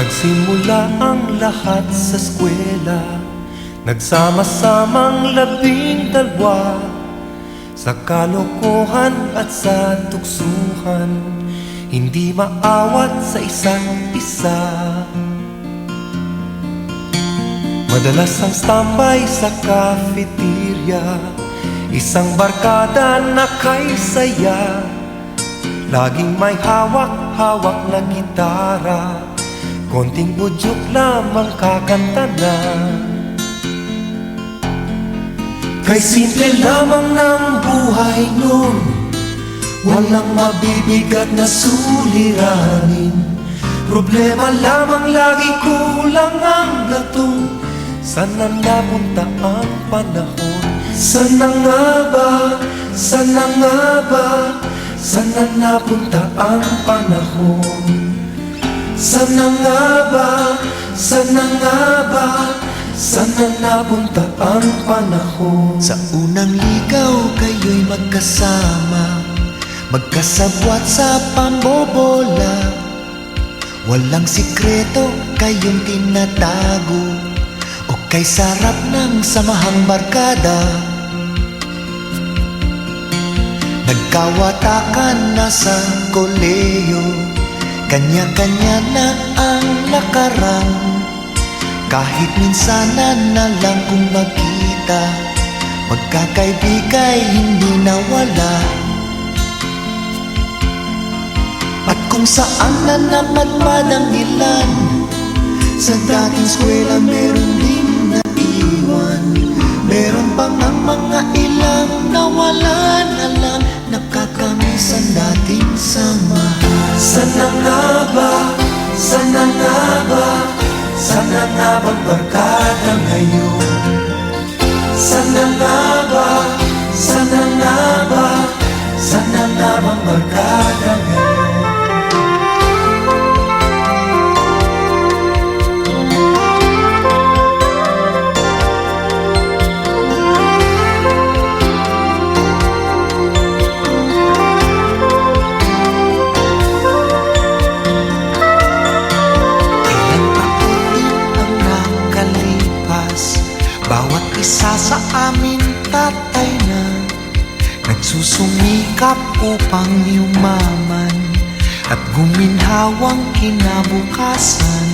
Nagsimula ang lahat sa eskwela, nagsama-samang 12 sa kalokohan at sa tuksuhan, hindi maawat sa isa't isa. Madalas ang standby sa cafeteria, isang barkada na kay saya, laging may hawak-hawak na gitara, konting udyok lamang kakanta na. Kay simple lamang ng buhay nun, walang mabibigat na suliranin. Problema lamang lagi, kulang ang gatong. Sana napunta ang panahon? Sana nga ba? Sana nga ba? Sana napunta ang panahon? Sana nga ba? Sana nga ba? Sana napunta ang panahon? Sa unang ligaw kayo'y magkasama, magkasabwat sa pambobola. Walang sikreto kayong tinatago, o kay sarap ng samahang barkada. Nagkawatakan na sa koleyo, kanya-kanya na ang nakarang. Kahit minsanan na lang kung magkita, magkakaibigay hindi nawala. At kung saan na napadpad ang ilan, sa dating eskwela meron din naiwan. Meron pang ang mga ilang nawalan alam, nakakamiss ang dating samahan. Sana nga ba? Sana nga ba? Sana nga bang barkada ngayon? Sana nga ba? Sana nga ba? Sana nga bang barkada ngayon? Bawat isa sa amin tatay na nagsusumikap upang yumaman at guminhawang kinabukasan.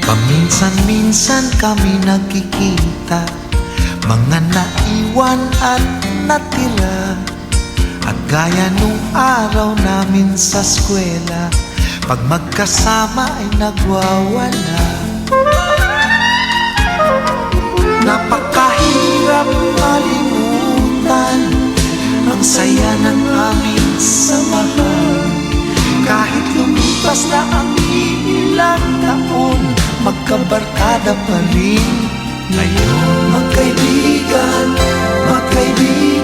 Paminsan-minsan kami nagkikita, mga naiwan at natira. At gaya nung araw namin sa eskwela, pag magkasama ay nagwawala. Napakahirap malimutan ang saya ng aming samahan. Kahit lumipas na ang ilang taon, magkabarkada pa rin ngayon. Magkaibigan, magkaibigan,